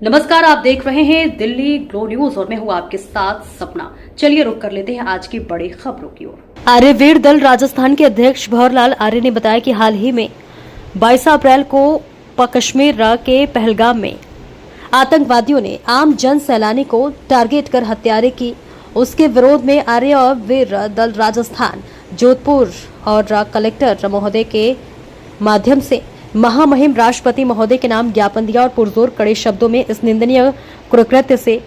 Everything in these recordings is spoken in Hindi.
नमस्कार, आप देख रहे हैं दिल्ली ग्लो न्यूज और मैं हूं आपके साथ सपना। चलिए रुक कर लेते हैं आज की बड़ी खबरों की ओर। आर्यवीर दल राजस्थान के अध्यक्ष भंवरलाल आर्य ने बताया कि हाल ही में 22 अप्रैल को कश्मीर के पहलगाम में आतंकवादियों ने आम जन सैलानी को टारगेट कर हत्यारे की। उसके विरोध में आर्यवीर दल राजस्थान जोधपुर और कलेक्टर महोदय के माध्यम से महामहिम राष्ट्रपति महोदय के नाम ज्ञापन दिया और पुरजोर कड़े शब्दों में इस निंदनीय कुकृत्य से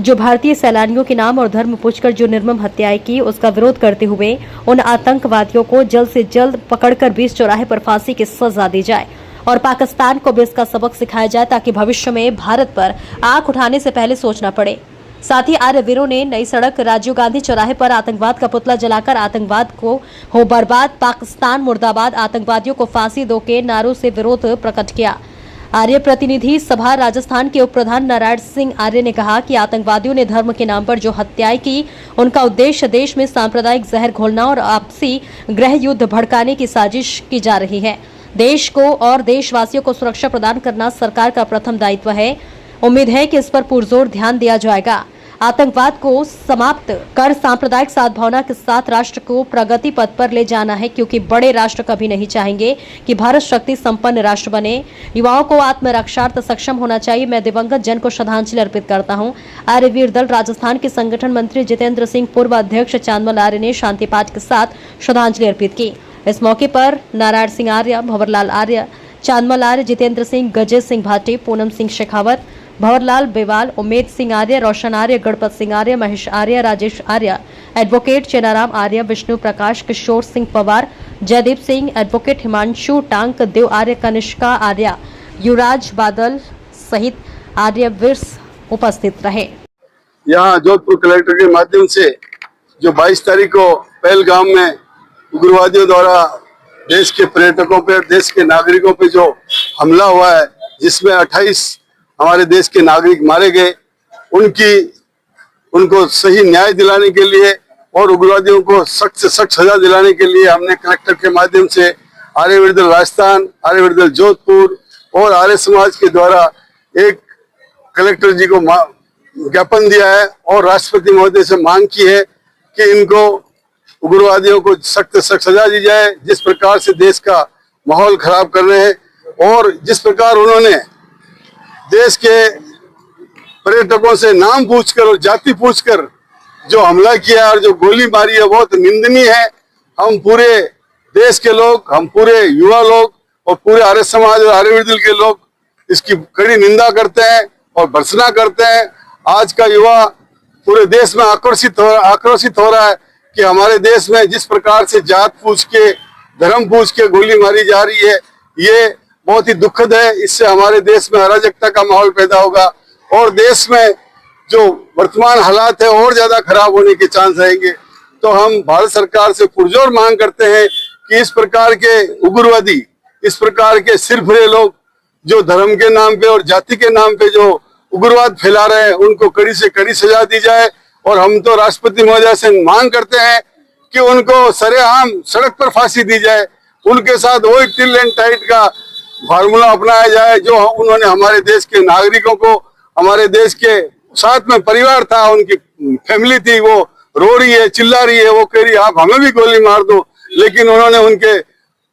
जो भारतीय सैलानियों के नाम और धर्म पूछकर जो निर्मम हत्याएं की, उसका विरोध करते हुए उन आतंकवादियों को जल्द से जल्द पकड़कर 20 चौराहे पर फांसी की सजा दी जाए और पाकिस्तान को भी इसका सबक सिखाया जाए ताकि भविष्य में भारत पर आंख उठाने से पहले सोचना पड़े। साथ ही आर्यवीरों ने नई सड़क राजीव गांधी चौराहे पर आतंकवाद का पुतला जलाकर आतंकवाद को हो बर्बाद, पाकिस्तान मुर्दाबाद, आतंकवादियों को फांसी दो के नारों से विरोध प्रकट किया। आर्य प्रतिनिधि सभा राजस्थान के उप प्रधान नारायण सिंह आर्य ने कहा कि आतंकवादियों ने धर्म के नाम पर जो हत्याएं की, उनका उद्देश्य देश में सांप्रदायिक जहर घोलना और आपसी गृह युद्ध भड़काने की साजिश की जा रही है। देश को और देशवासियों को सुरक्षा प्रदान करना सरकार का प्रथम दायित्व है। उम्मीद है कि इस पर पुरजोर ध्यान दिया जाएगा। आतंकवाद को समाप्त कर सांप्रदायिक सद्भावना के साथ राष्ट्र को प्रगति पथ पर ले जाना है, क्योंकि बड़े राष्ट्र कभी नहीं चाहेंगे कि भारत शक्ति संपन्न राष्ट्र बने। युवाओं को आत्मरक्षार्थ सक्षम होना चाहिए। मैं दिवंगत जन को श्रद्धांजलि अर्पित करता हूं। आर्यवीर दल राजस्थान के संगठन मंत्री जितेंद्र सिंह, पूर्व अध्यक्ष चांदमल आर्य ने शांति पाठ के साथ श्रद्धांजलि अर्पित की। इस मौके पर नारायण सिंह आर्य, भंवरलाल आर्य, चांदमल आर्य, जितेंद्र सिंह, गजेश सिंह भाटी, पूनम सिंह शेखावत, भंवरलाल बेवाल, उमेद सिंह आर्य, रोशन आर्य, गणपत सिंह आर्य, महेश आर्य, राजेश आर्य, एडवोकेट चेनाराम आर्य, विष्णु प्रकाश, किशोर सिंह पवार, जयदीप सिंह, एडवोकेट हिमांशु टांक, देव आर्य, कनिष्का आर्य, युवराज बादल सहित आर्यवीर उपस्थित रहे। यहाँ जोधपुर कलेक्टर के माध्यम से जो 22 तारीख को पहलगाम में उग्रवादियों द्वारा देश के पर्यटकों पे, देश के नागरिकों पे जो हमला हुआ है, जिसमें 28 हमारे देश के नागरिक मारे गए, उनको सही न्याय दिलाने के लिए और उग्रवादियों को सख्त से सख्त सजा दिलाने के लिए हमने कलेक्टर के माध्यम से आर्यवीर दल राजस्थान, आर्यवीर दल जोधपुर और आर्य समाज के द्वारा एक कलेक्टर जी को ज्ञापन दिया है और राष्ट्रपति महोदय से मांग की है कि इनको उग्रवादियों को सख्त से सख्त सजा दी जाए। जिस प्रकार से देश का माहौल खराब कर रहे हैं और जिस प्रकार उन्होंने देश के पर्यटकों से नाम पूछकर और जाति पूछकर जो हमला किया और जो गोली मारी है, बहुत निंदनीय है। हम पूरे देश के लोग, हम पूरे युवा लोग और पूरे आर्य समाज और आर्यवीर दल के लोग इसकी कड़ी निंदा करते हैं और भर्त्सना करते हैं। आज का युवा पूरे देश में आक्रोशित हो रहा है कि हमारे देश में जिस प्रकार से जात पूछ के, धर्म पूछ के गोली मारी जा रही है, ये बहुत ही दुखद है। इससे हमारे देश में अराजकता का माहौल पैदा होगा और देश में जो वर्तमान हालात है और ज्यादा खराब होने के चांस रहेंगे। तो हम भारत सरकार से पुरजोर मांग करते हैं कि इस प्रकार के उग्रवादी, इस प्रकार के सिरफिरे लोग जो धर्म के नाम पे और जाति के नाम पे जो उग्रवाद फैला रहे हैं, उनको कड़ी से कड़ी सजा दी जाए। और हम तो राष्ट्रपति महोदय से मांग करते हैं कि उनको सरेआम सड़क पर फांसी दी जाए। उनके साथ वही टिल एंड टाइट का फार्मूला अपनाया जाए जो उन्होंने हमारे देश के नागरिकों को, हमारे देश के साथ में परिवार था, उनकी फैमिली थी, वो रो रही है, चिल्ला रही है, वो कह रही है आप हमें भी गोली मार दो, लेकिन उन्होंने उनके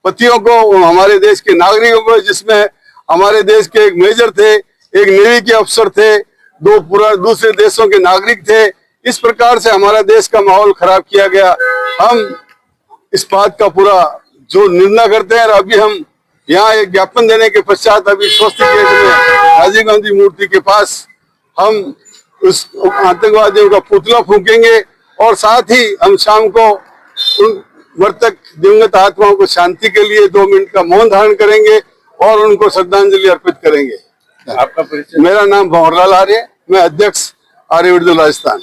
पतियों को, हमारे देश के नागरिकों को, जिसमें हमारे देश के एक मेजर थे, एक नेवी के अफसर थे, दो दूसरे देशों के नागरिक थे। इस प्रकार से हमारा देश का माहौल खराब किया गया। हम इस बात का पूरा जो निंदा करते हैं। अभी हम यहाँ एक ज्ञापन देने के पश्चात अभी स्वस्ति गेट में राजीव गांधी मूर्ति के पास हम उस आतंकवादियों का पुतला फूकेंगे और साथ ही हम शाम को उन मृतक दिवंगत आत्माओं को शांति के लिए 2 मिनट का मौन धारण करेंगे और उनको श्रद्धांजलि अर्पित करेंगे। आपका परिचय? मेरा नाम भंवरलाल आर्य, मैं अध्यक्ष आर्यवीर दल राजस्थान।